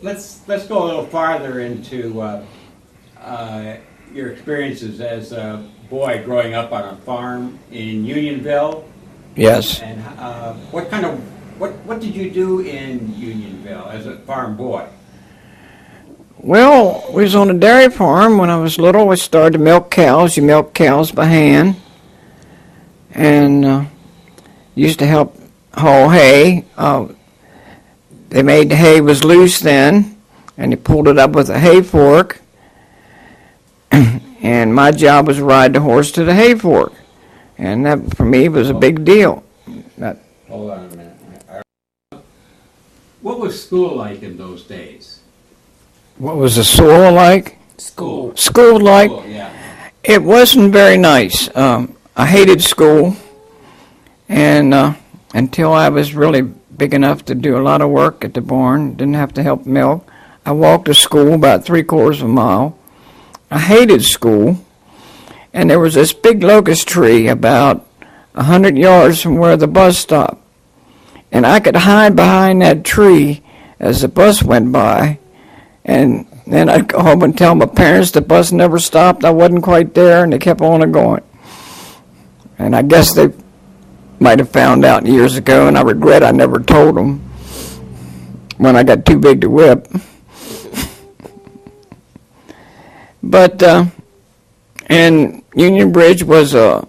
let's go a little farther into your experiences as a boy growing up on a farm in Unionville. Yes. And what did you do in Unionville as a farm boy? Well, we was on a dairy farm when I was little. We started to milk cows. You milk cows by hand. And used to help haul hay. They made the hay was loose then, and they pulled it up with a hay fork. And my job was to ride the horse to the hay fork. And that, for me, was a big deal. Hold on a minute. What was school like in those days? What was the soil like? School like? School, yeah. It wasn't very nice. I hated school. And until I was really big enough to do a lot of work at the barn, didn't have to help milk, I walked to school about 3/4 of a mile. I hated school. And there was this big locust tree about 100 yards from where the bus stopped. And I could hide behind that tree as the bus went by. And then I'd go home and tell my parents the bus never stopped. I wasn't quite there, and they kept on going. And I guess they might have found out years ago, and I regret I never told them when I got too big to whip. But and Union Bridge was a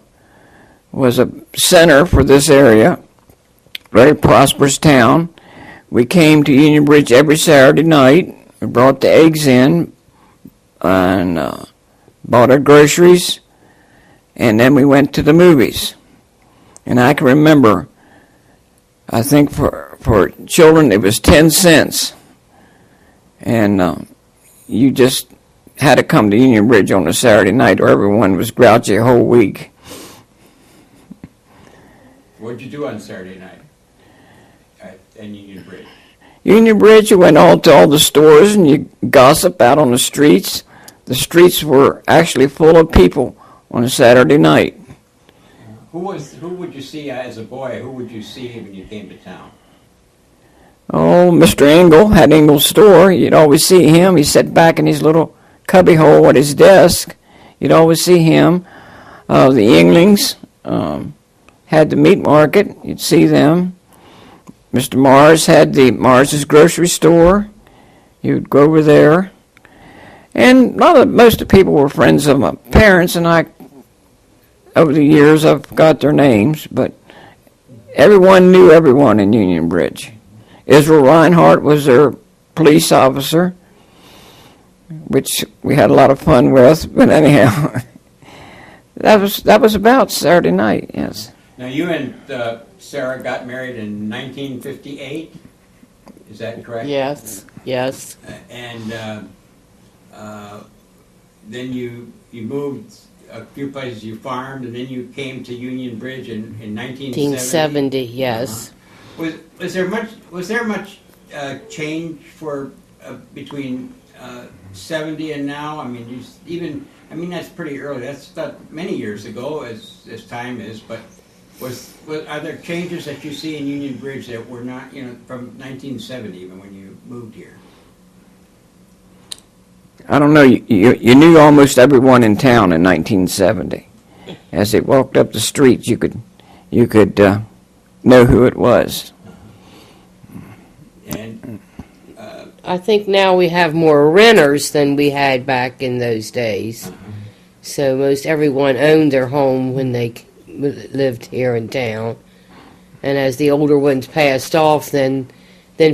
center for this area, very prosperous town. We came to Union Bridge every Saturday night. We brought the eggs in and bought our groceries, and then we went to the movies. And I can remember, I think for children it was 10 cents. And you just had to come to Union Bridge on a Saturday night or everyone was grouchy a whole week. What did you do on Saturday night in Union Bridge? Union Bridge, you went to all the stores and you gossip out on the streets. The streets were actually full of people on a Saturday night. Who would you see as a boy? Who would you see when you came to town? Oh, Mr. Engel had Engel's store. You'd always see him. He sat back in his little cubby hole at his desk. You'd always see him. The Englings had the meat market. You'd see them. Mr. Mars had the Mars's grocery store. You'd go over there. And most of the people were friends of my parents, and I, over the years, I've got their names, but everyone knew everyone in Union Bridge. Israel Reinhardt was their police officer, which we had a lot of fun with, but anyhow, that was about Saturday night, yes. Now you and Sarah got married in 1958, is that correct? Yes. And then you moved a few places, you farmed, and then you came to Union Bridge in 1970. Yes. Was there much change for between 70 and now? I mean, that's pretty early. That's not many years ago, as time is. But are there changes that you see in Union Bridge that were not, from 1970, even when you moved here? I don't know. You knew almost everyone in town in 1970. As they walked up the streets, you could know who it was. And I think now we have more renters than we had back in those days. So most everyone owned their home when they lived here in town. And as the older ones passed off, then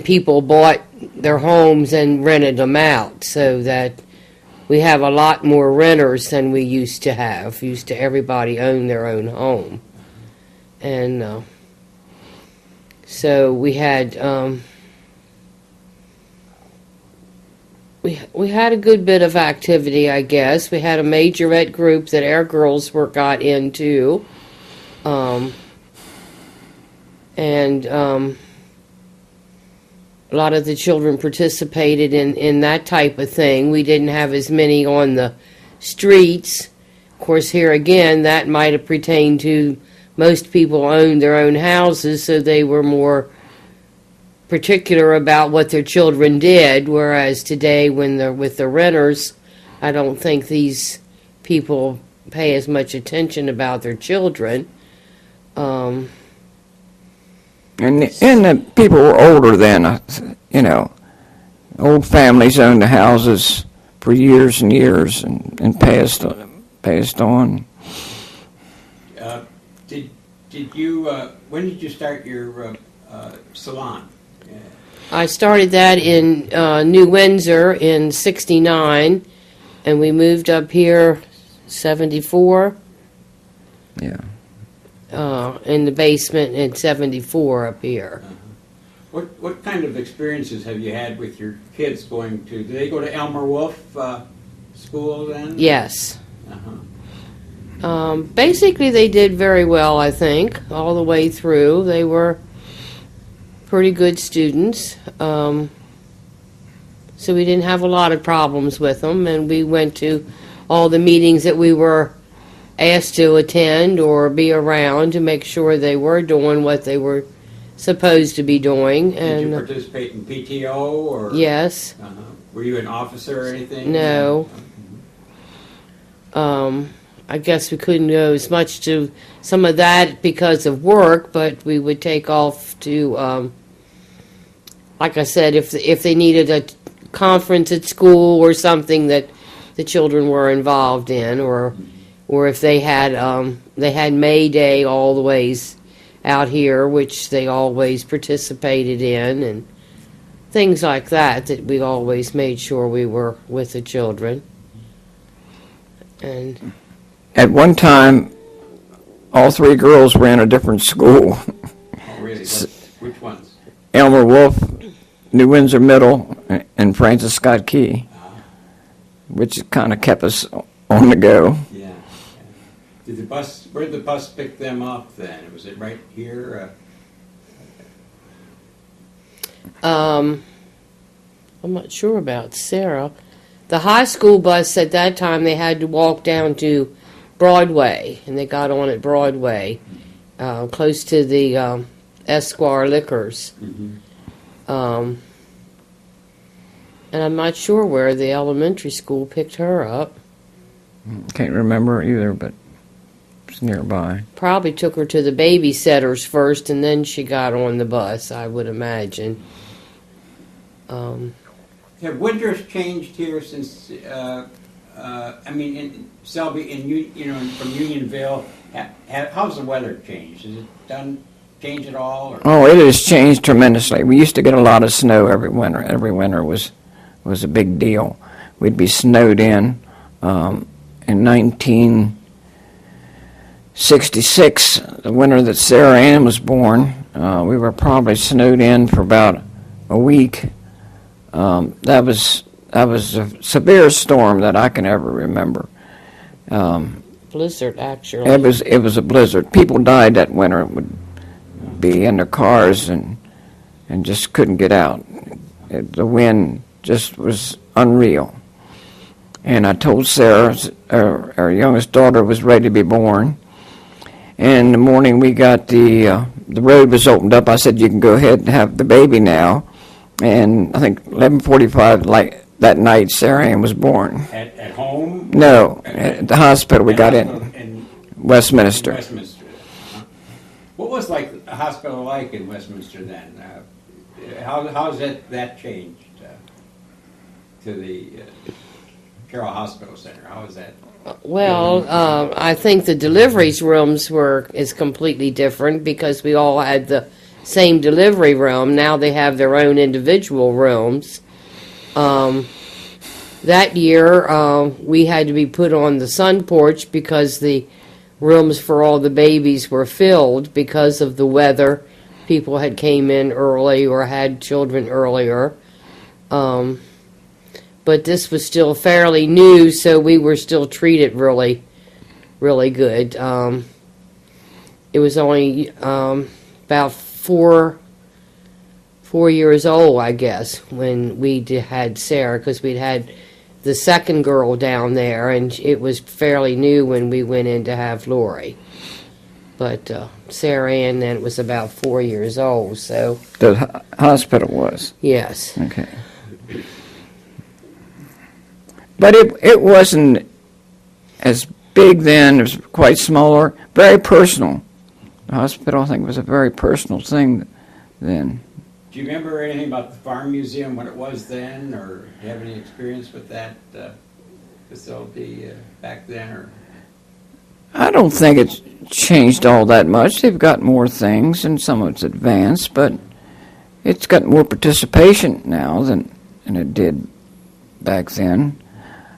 people bought their homes and rented them out, so that we have a lot more renters than we used to have. Everybody own their own home. And so we had we had a good bit of activity, I guess. We had a majorette group that our girls got into. A lot of the children participated in that type of thing. We didn't have as many on the streets. Of course, here again, that might have pertained to most people owned their own houses, so they were more particular about what their children did, whereas today when they're with the renters, I don't think these people pay as much attention about their children. And the people were older then, you know. Old families owned the houses for years and years and passed on. Did you? When did you start your salon? I started that in New Windsor in '69, and we moved up here '74. Yeah. In the basement in '74 up here. What kind of experiences have you had with your kids going to? Do they go to Elmer Wolf school then? Yes. Uh-huh. Basically, they did very well, I think, all the way through. They were pretty good students. So we didn't have a lot of problems with them, and we went to all the meetings that we were asked to attend or be around to make sure they were doing what they were supposed to be doing. And did you participate in PTO or? Yes. Uh-huh. Were you an officer or anything? No. I guess we couldn't go as much to some of that because of work, but we would take off to, like I said, if they needed a conference at school or something that the children were involved in, or if they had May Day all the ways out here, which they always participated in, and things like that we always made sure we were with the children. And at one time, all three girls were in a different school. Oh, really? Which ones? Elmer Wolf, New Windsor Middle, and Francis Scott Key, which kind of kept us on the go. Yeah. Did the bus? Where did the bus pick them up then? Was it right here? I'm not sure about Sarah. The high school bus at that time, they had to walk down to Broadway, and they got on at Broadway, close to the Esquire Liquors. Mm-hmm. And I'm not sure where the elementary school picked her up. Can't remember either, but it's nearby. Probably took her to the babysitters first, and then she got on the bus, I would imagine. Have winters changed here since? I mean, in Selby, from Unionville, how's the weather changed? Has it changed at all? Or? Oh, it has changed tremendously. We used to get a lot of snow every winter. Every winter was a big deal. We'd be snowed in. In 1966, the winter that Sarah Ann was born, we were probably snowed in for about a week. That was a severe storm that I can ever remember. Blizzard, actually. It was a blizzard. People died that winter. It would be in their cars and just couldn't get out. The wind just was unreal. And I told Sarah, our youngest daughter was ready to be born. And in the morning we got the road was opened up. I said, you can go ahead and have the baby now. And I think 11:45 that night, Sarah Ann was born. At home? No, at the hospital we got in Westminster. In Westminster. What was a hospital like in Westminster then? How's that changed to the Carroll Hospital Center? How is that? Well, I think the deliveries rooms is completely different because we all had the same delivery room. Now they have their own individual rooms. That year, we had to be put on the sun porch because the rooms for all the babies were filled because of the weather. People had came in early or had children earlier. But this was still fairly new, so we were still treated really, really good. It was only about 4 years old, I guess, when we had Sarah, because we'd had the second girl down there, and it was fairly new when we went in to have Lori. But Sarah Ann then was about 4 years old, so The hospital was. yes. Okay. But it wasn't as big then. It was quite smaller, very personal. The hospital, I think, was a very personal thing then. Do you remember anything about the Farm Museum, what it was then, or do you have any experience with that facility back then? Or I don't think it's changed all that much. They've got more things, and some of it's advanced, but it's got more participation now than it did back then.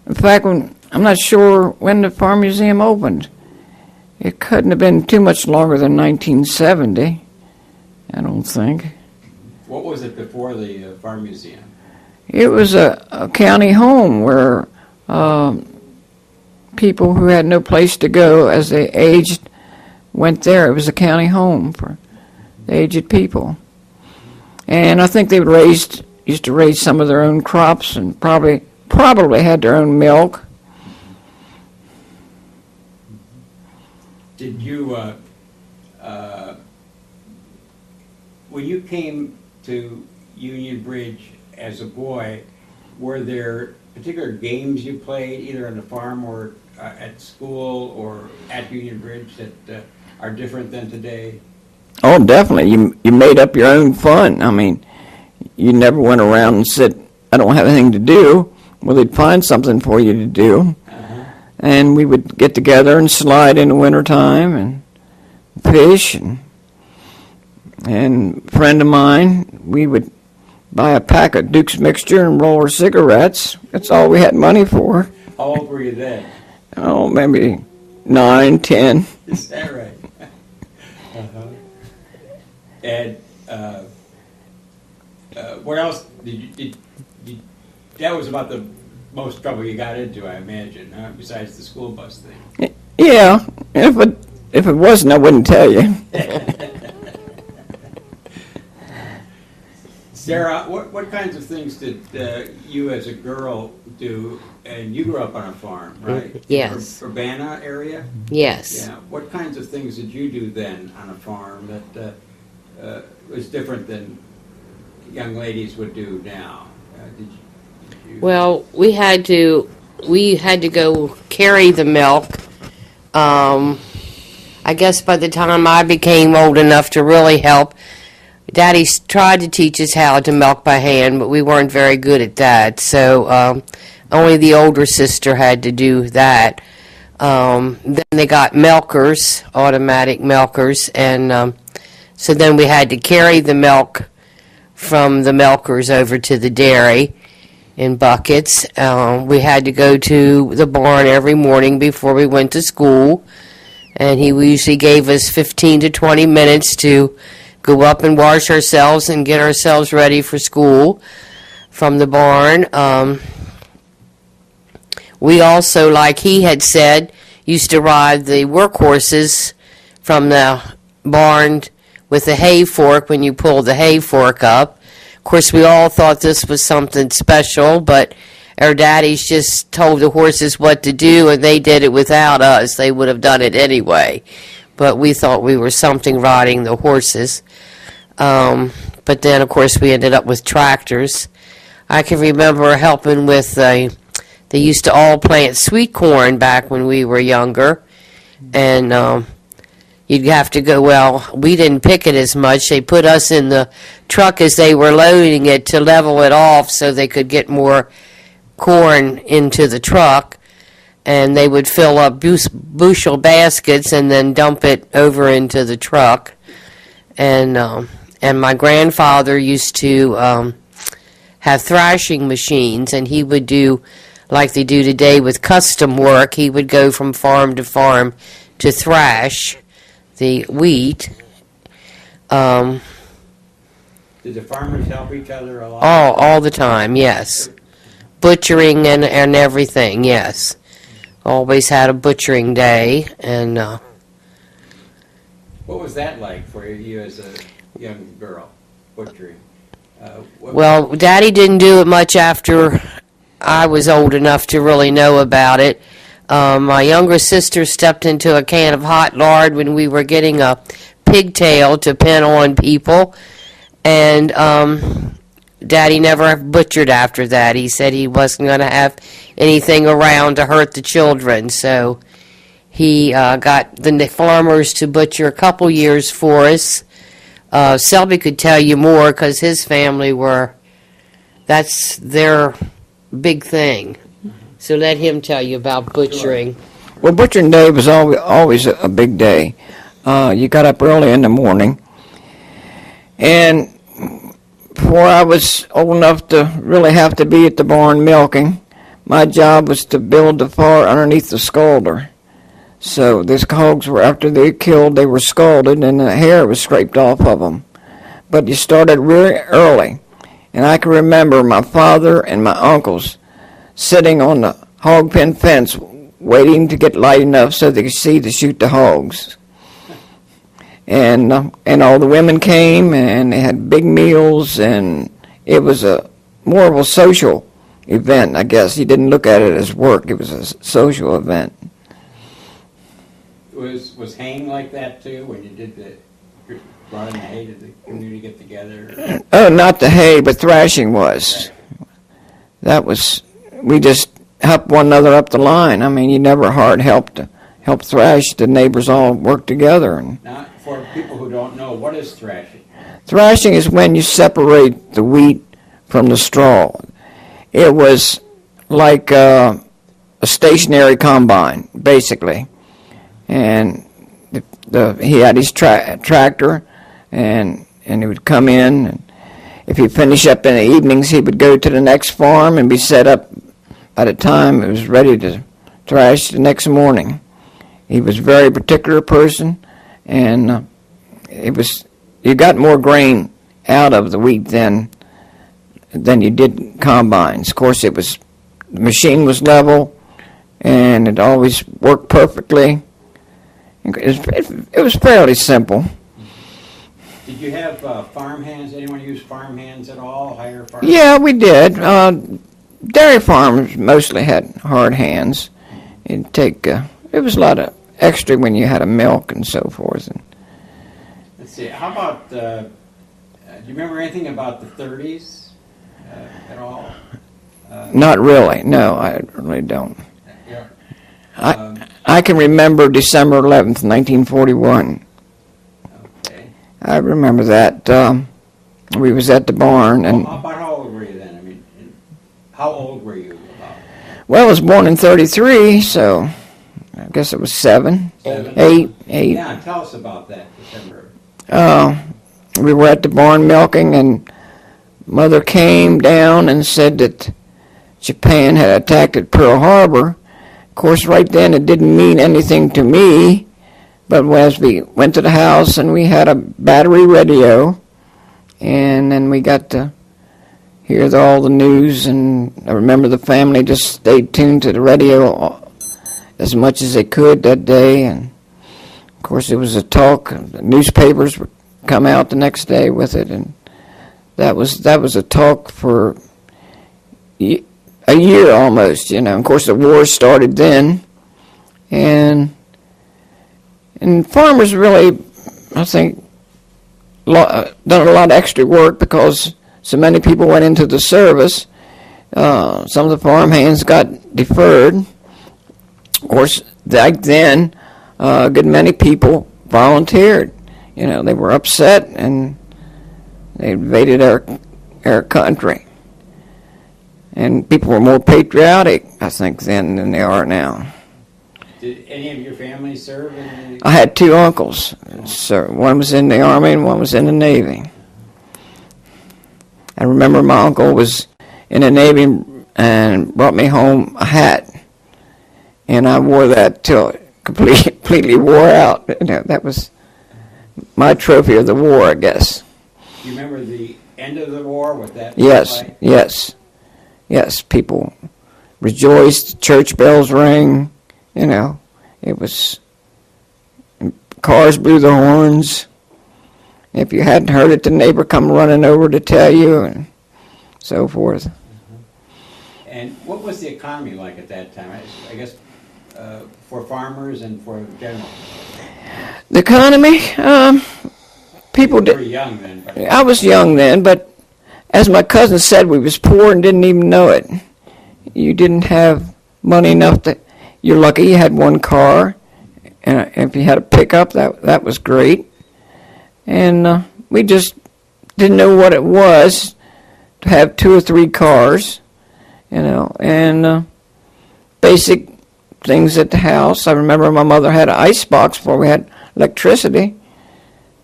In fact, I'm not sure when the Farm Museum opened. It couldn't have been too much longer than 1970, I don't think. what was it before the Farm Museum? It was a county home where people who had no place to go as they aged went there. It was a county home for the aged people. And I think they used to raise some of their own crops and probably had their own milk. Did you, when you came to Union Bridge as a boy, were there particular games you played either on the farm or at school or at Union Bridge that are different than today? Oh, definitely. You made up your own fun. I mean, you never went around and said, I don't have anything to do. Well, they'd find something for you to do. And we would get together and slide in the wintertime and fish. And a friend of mine, we would buy a pack of Duke's Mixture and roll our cigarettes. That's all we had money for. How old were you then? Oh, maybe 9, 10. Is that right? And what else did you, that was about the most trouble you got into, I imagine, huh? Besides the school bus thing. Yeah, if it wasn't, I wouldn't tell you. Sarah, what kinds of things did you as a girl do? And you grew up on a farm, right? Yes. Urbana area? Yes. Yeah. What kinds of things did you do then on a farm that was different than young ladies would do now? Did you? Well, we had to go carry the milk. I guess by the time I became old enough to really help, Daddy tried to teach us how to milk by hand, but we weren't very good at that. So only the older sister had to do that. Then they got milkers, automatic milkers, and so then we had to carry the milk from the milkers over to the dairy in buckets. We had to go to the barn every morning before we went to school, and he usually gave us 15 to 20 minutes to go up and wash ourselves and get ourselves ready for school from the barn. We also, like he had said, used to ride the workhorses from the barn with the hay fork when you pulled the hay fork up. Of course, we all thought this was something special, but our daddies just told the horses what to do, and they did it without us. They would have done it anyway. But we thought we were something riding the horses. But then, of course, we ended up with tractors. I can remember helping with, they used to all plant sweet corn back when we were younger. And you'd have to go, well, we didn't pick it as much. They put us in the truck as they were loading it to level it off so they could get more corn into the truck. And they would fill up bushel baskets and then dump it over into the truck. And my grandfather used to have thrashing machines, and he would do, like they do today with custom work, he would go from farm to farm to thrash the wheat. Did the farmers help each other a lot? All the time, yes. Butchering and everything, yes. Always had a butchering day, and what was that like for you as a young girl, butchering? Well, Daddy didn't do it much after I was old enough to really know about it, My younger sister stepped into a can of hot lard when we were getting a pigtail to pin on people, and Daddy never butchered after that. He said he wasn't going to have anything around to hurt the children, so he got the farmers to butcher a couple years for us. Selby could tell you more because his family that's their big thing. So let him tell you about butchering. Well, butchering day was always a big day. You got up early in the morning, and before I was old enough to really have to be at the barn milking, my job was to build the fire underneath the scalder. So these hogs were, after they killed, they were scalded and the hair was scraped off of them. But you started really early. And I can remember my father and my uncles sitting on the hog pen fence waiting to get light enough so they could see to shoot the hogs. And all the women came and they had big meals, and it was more of a social event, I guess. You didn't look at it as work. It was a social event. Was haying like that too when you brought in the hay to the community get together? Oh, not the hay, but thrashing was. That was, we just helped one another up the line. I mean, you never hard helped to help thrash. The neighbors all worked together. And now, for people who don't know, what is thrashing? Thrashing is when you separate the wheat from the straw. It was like a stationary combine, basically. And he had his tractor, and he would come in. And if he finished up in the evenings, he would go to the next farm and be set up by the time it was ready to thrash the next morning. He was a very particular person, and you got more grain out of the wheat than you did combines. Of course, the machine was level, and it always worked perfectly. It was fairly simple. Did you have farm hands? Anyone use farm hands at all? Hire farm? Yeah, we did. Dairy farms mostly had hard hands. It was a lot of extra when you had a milk and so forth. Let's see. How about? Do you remember anything about the 30s at all? Not really. No, I really don't. Yeah. I can remember December 11th, 1941. Okay. I remember that. We was at the barn. And about how old were you then? I mean, how old were you about? Well, I was born in 33, so I guess it was 7, 8. Yeah, tell us about that, December. We were at the barn milking, and Mother came down and said that Japan had attacked at Pearl Harbor. Of course, right then it didn't mean anything to me, but as we went to the house and we had a battery radio, and then we got to hear all the news, and I remember the family just stayed tuned to the radio as much as they could that day, and of course it was a talk. The newspapers would come out the next day with it, and that was a talk for a year almost, Of course, the war started then, and farmers really, I think, done a lot of extra work because so many people went into the service. Some of the farm hands got deferred. Of course, back then, a good many people volunteered. They were upset and they invaded our country. And people were more patriotic, I think, then than they are now. Did any of your family serve in the... I had 2 uncles. So one was in the Army and one was in the Navy. I remember my uncle was in the Navy and brought me home a hat. And I wore that till it completely wore out. That was my trophy of the war, I guess. Do you remember the end of the war? What that Yes, like? yes, people rejoiced, church bells rang, it was, cars blew the horns. If you hadn't heard it, the neighbor come running over to tell you, and so forth. And what was the economy like at that time? I guess for farmers and for general? The economy, people You were did. young then. But I was young then, but as my cousin said, we was poor and didn't even know it. You didn't have money enough to. You're lucky you had one car, and if you had a pickup, that was great. And we just didn't know what it was to have 2 or 3 cars, and basic things at the house. I remember my mother had an ice box before we had electricity.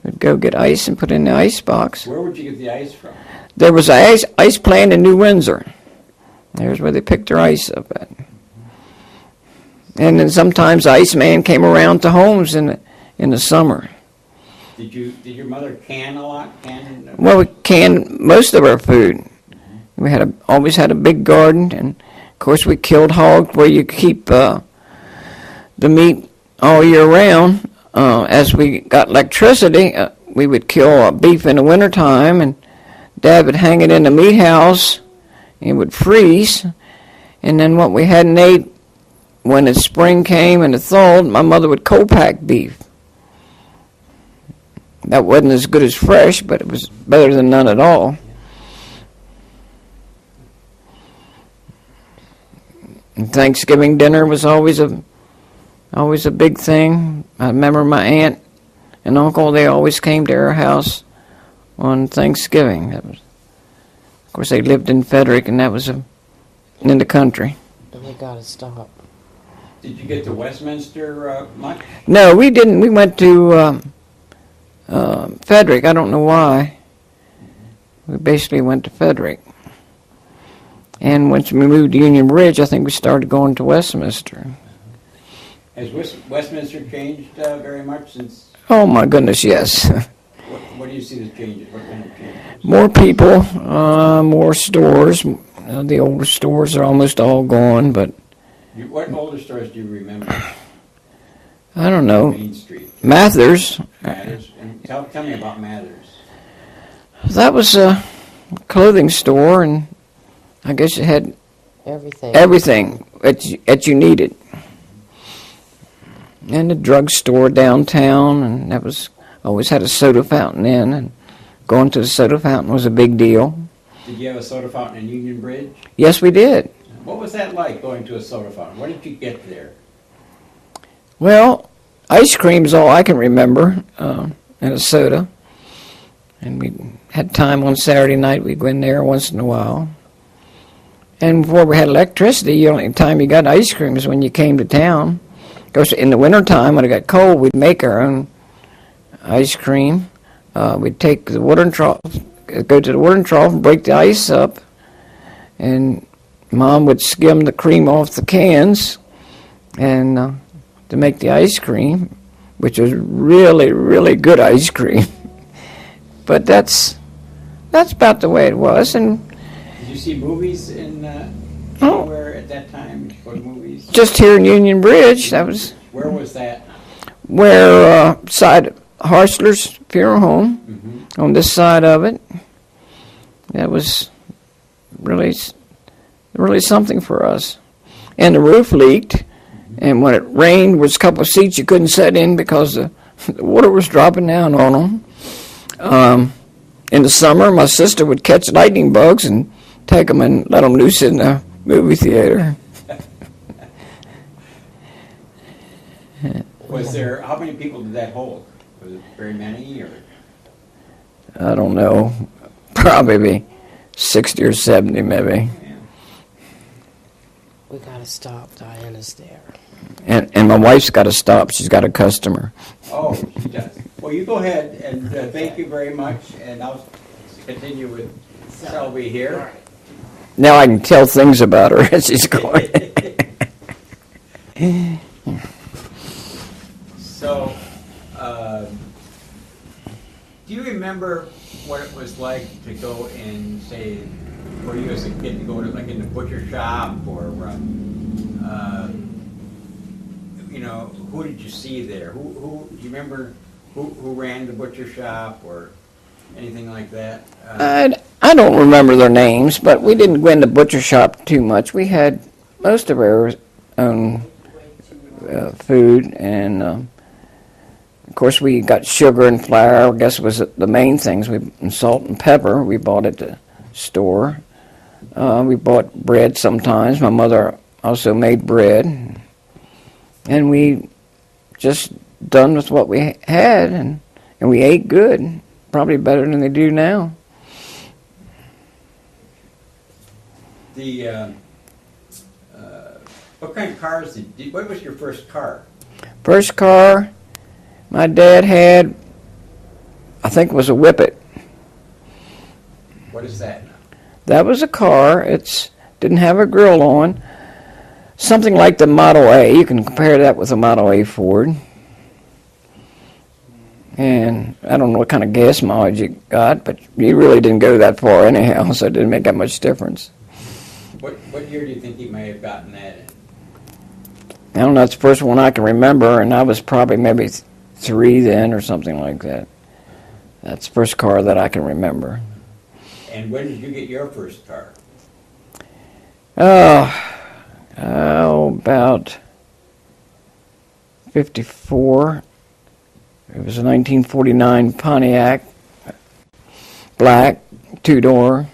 We'd go get ice and put it in the ice box. where would you get the ice from? There was an ice plant in New Windsor. There's where they picked their ice up at. And then sometimes the iceman came around to homes in the summer. Did your mother can a lot? Well, we canned most of our food. We always had a big garden, and of course we killed hog where you keep the meat all year round. As we got electricity, we would kill beef in the wintertime, and Dad would hang it in the meat house. It would freeze, and then what we hadn't ate when the spring came and it thawed, my mother would cold pack beef. That wasn't as good as fresh, but it was better than none at all. And Thanksgiving dinner was always a big thing. I remember my aunt and uncle, they always came to our house on Thanksgiving. Of course, they lived in Frederick, and that was in the country. And we gotta stop. Did you get to Westminster much? No, we didn't. We went to Frederick. I don't know why. We basically went to Frederick. And once we moved to Union Bridge, I think we started going to Westminster. Has Westminster changed very much since? Oh, my goodness, yes. What do you see the changes? What kind of changes? More people, more stores. The older stores are almost all gone, but What older stores do you remember? I don't know. Main Street. Mathers. Mathers. And tell me about Mathers. That was a clothing store, and I guess it had everything that you needed. And the drugstore downtown, and that was always had a soda fountain in, and going to the soda fountain was a big deal. Did you have a soda fountain in Union Bridge? Yes, we did. What was that like, going to a soda fountain? What did you get there? Well, ice cream is all I can remember, and a soda. And we had time on Saturday night. We'd go in there once in a while. And before we had electricity, the only time you got ice cream is when you came to town. Of course, in the wintertime, when it got cold, we'd make our own ice cream. We'd take the watering trough, go to the watering trough and break the ice up. And Mom would skim the cream off the cans and to make the ice cream, which was really, really good ice cream. But that's about the way it was. And Did you see movies anywhere at that time? Did you go to movies? Just here in Union Bridge, that was Where was that? where side Harsler's funeral home, Mm-hmm. on this side of it. That was really something for us. And the roof leaked, and when it rained, there was a couple of seats you couldn't sit in because the water was dropping down on them. In the summer, my sister would catch lightning bugs and take them and let them loose in the movie theater. How many people did that hold? Was it very many, or? I don't know, probably 60 or 70 maybe. Yeah. We gotta stop. Diana's there. And my wife's got to stop. She's got a customer. Oh, she does. Well, you go ahead, and thank you very much, and I'll continue with Selby here. Now I can tell things about her as she's going. So, do you remember what it was like to go and, say, for you as a kid to go to, like, in the butcher shop, or, who did you see there? Who do you remember who ran the butcher shop, or anything like that? I don't remember their names, but we didn't go in the butcher shop too much. We had most of our own food, and of course we got sugar and flour. I guess was the main things. And salt and pepper we bought at the store. We bought bread sometimes. My mother also made bread, and we just done with what we had, and we ate good, probably better than they do now. What kind of cars what was your first car? First car my dad had, I think, was a Whippet. What is that now? That was a car. It didn't have a grill on. Something like the Model A. You can compare that with a Model A Ford. And I don't know what kind of gas mileage you got, but you really didn't go that far anyhow, so it didn't make that much difference. What year do you think he may have gotten that in? I don't know. It's the first one I can remember, and I was probably maybe 3 then or something like that. That's the first car that I can remember. And when did you get your first car? About 54. It was a 1949 Pontiac, black, 2-door.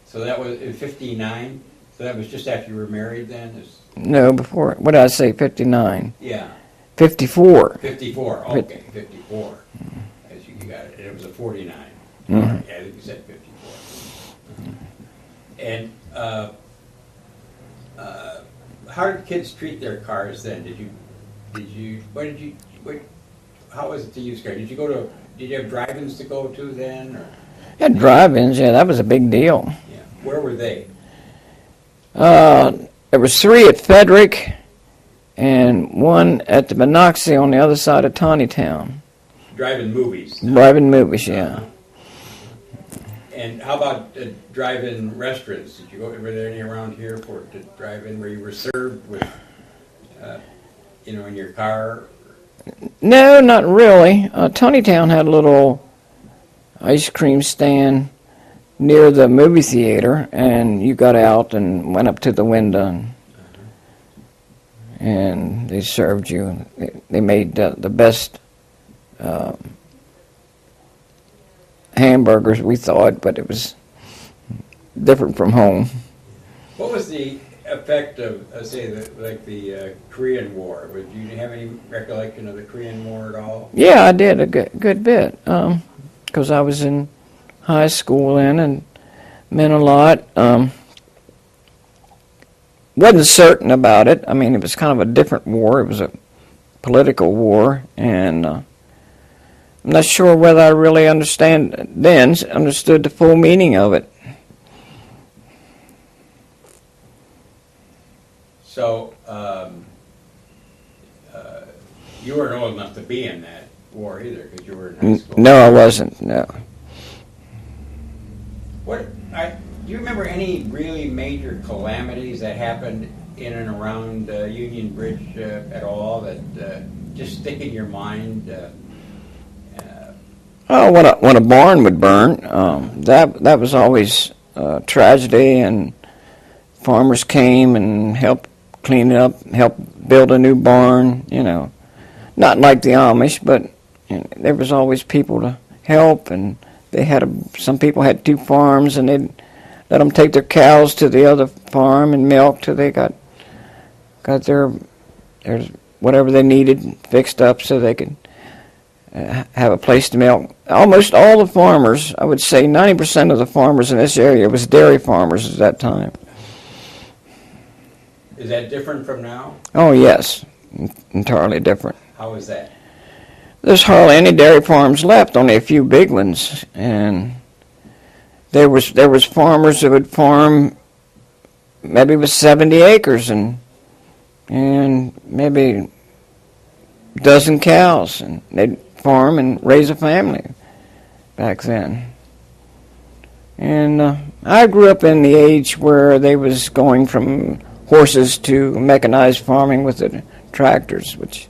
So that was in 59? So that was just after you were married then? No, before. What did I say, 59? Yeah. 54. 54, okay, 54. As you got it. It was a 49. Mm-hmm. Yeah, I think you said 54. And how did kids treat their cars then? How was it to use cars? Did you have drive-ins to go to then? Or? Yeah, drive-ins, yeah, that was a big deal. Yeah. Where were they? There was 3 at Frederick and 1 at the Monocacy on the other side of Tawnytown. Drive-in movies. Drive-in movies, yeah. And how about drive-in restaurants? Were there any around here to drive-in where you were served with, in your car? No, not really. Tawnytown had a little ice cream stand near the movie theater, and you got out and went up to the window, and they served you. They made the best hamburgers, we thought, but it was different from home. What was the effect of, say, the Korean War? Did you have any recollection of the Korean War at all? Yeah, I did a good bit, because I was in high school then, and meant a lot. Wasn't certain about it. I mean, it was kind of a different war. It was a political war, and I'm not sure whether I really understood the full meaning of it. So, you weren't old enough to be in that war either, because you were in high school. No, I wasn't, no. Do you remember any really major calamities that happened in and around Union Bridge at all that just stick in your mind? When a barn would burn, that was always a tragedy, and farmers came and helped clean it up, helped build a new barn, Not like the Amish, but there was always people to help, and some people had 2 farms, and they'd let them take their cows to the other farm and milk till they got their whatever they needed fixed up so they could have a place to milk. Almost all the farmers, I would say 90% of the farmers in this area was dairy farmers at that time. Is that different from now? Oh, yes, entirely different. How is that? There's hardly any dairy farms left, only a few big ones, and there was farmers that would farm maybe with 70 acres and maybe a dozen cows, and they'd farm and raise a family back then. And I grew up in the age where they was going from horses to mechanized farming with the tractors, which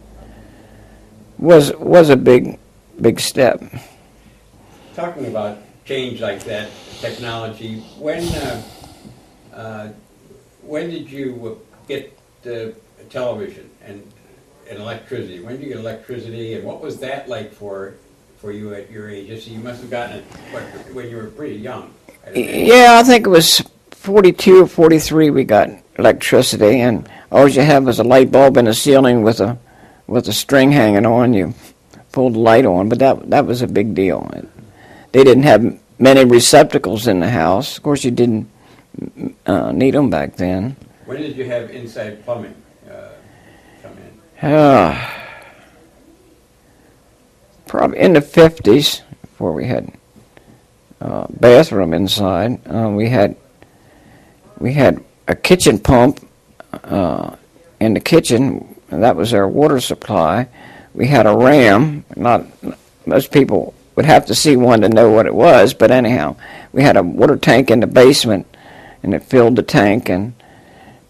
was a big step. Talking about change like that, technology, when when did you get television and electricity? When did you get electricity, and what was that like for you at your age? So you must have gotten it when you were pretty young. Yeah, I think it was 42 or 43 we got electricity, and all you had was a light bulb in the ceiling with a string hanging on. You pulled the light on, but that was a big deal. They didn't have many receptacles in the house. Of course, you didn't need them back then. When did you have inside plumbing come in? Probably in the 50s, before we had bathroom inside. We had a kitchen pump in the kitchen, and that was our water supply. We had a ram. Not most people would have to see one to know what it was, but anyhow, we had a water tank in the basement, and it filled the tank, and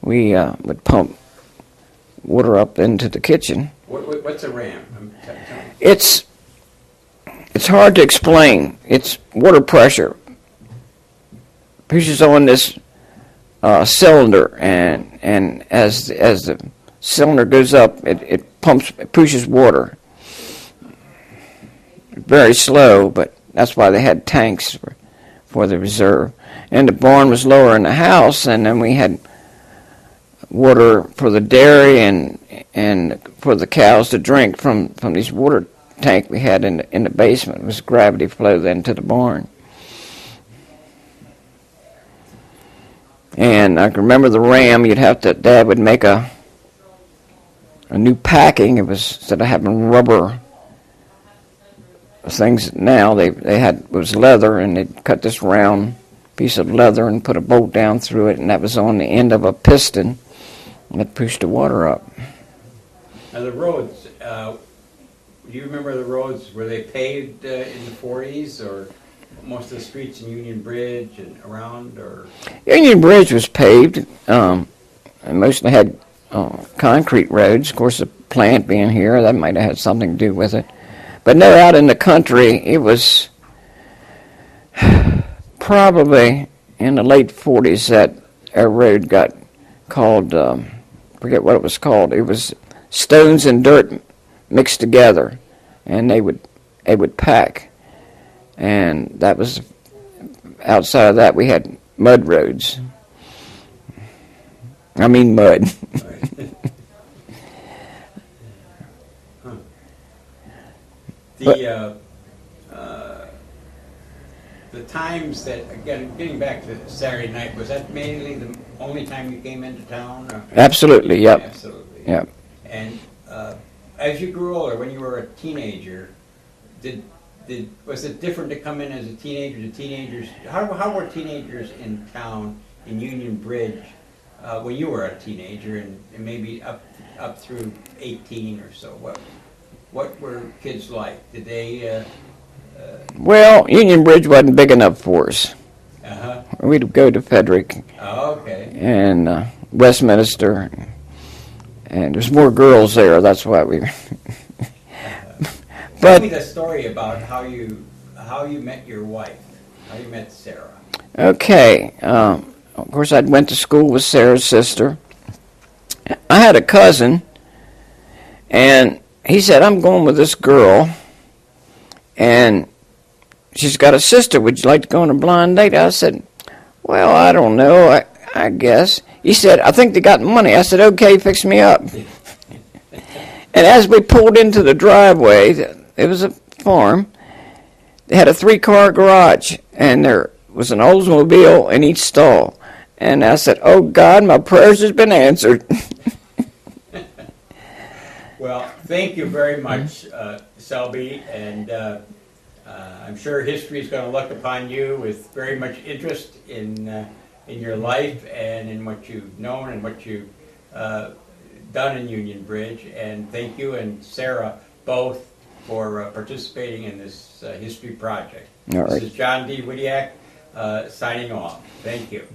we would pump water up into the kitchen. What's a ram? It's hard to explain. It's water pressure. Pushes on this cylinder, and as the cylinder goes up, it pushes water. Very slow, but that's why they had tanks for the reserve. And the barn was lower in the house, and then we had water for the dairy and for the cows to drink from these water tank we had in the basement. It was gravity flow then to the barn. And I can remember the ram. Dad would make a new packing. It was, instead of having rubber things now, it was leather, and they'd cut this round piece of leather and put a bolt down through it, and that was on the end of a piston, and it pushed the water up. Now the roads, do you remember the roads, were they paved in the 40s, or most of the streets in Union Bridge and around, or? Union Bridge was paved, and mostly had concrete roads. Of course, the plant being here, that might have had something to do with it. But no, out in the country, it was probably in the late 40s that our road got called, forget what it was called. It was stones and dirt mixed together, and they would pack. And that was, outside of that, we had mud roads. I mean mud. The times that, again, getting back to Saturday night, was that mainly the only time you came into town? Or? Absolutely, yep. Absolutely. Yep. And as you grew older, when you were a teenager, was it different to come in as a teenager to teenagers? How were teenagers in town in Union Bridge when you were a teenager, and maybe up through 18 or so? What were kids like? Did they? Well, Union Bridge wasn't big enough for us. Uh-huh. We'd go to Frederick. Oh, okay. And Westminster, and there's more girls there. That's why we. Tell me the story about how you met your wife, how you met Sarah. Okay. Of course, I went to school with Sarah's sister. I had a cousin, and he said, "I'm going with this girl, and she's got a sister. Would you like to go on a blind date?" I said, "Well, I don't know. I guess." He said, "I think they got money." I said, "Okay, fix me up." And as we pulled into the driveway, it was a farm. They had a 3-car garage, and there was an Oldsmobile in each stall. And I said, "Oh, God, my prayers has been answered." Well, thank you very much, Selby, and I'm sure history is going to look upon you with very much interest in your life and in what you've known and what you've done in Union Bridge. And thank you and Sarah both for participating in this history project. All right. This is John D. Widiak signing off. Thank you.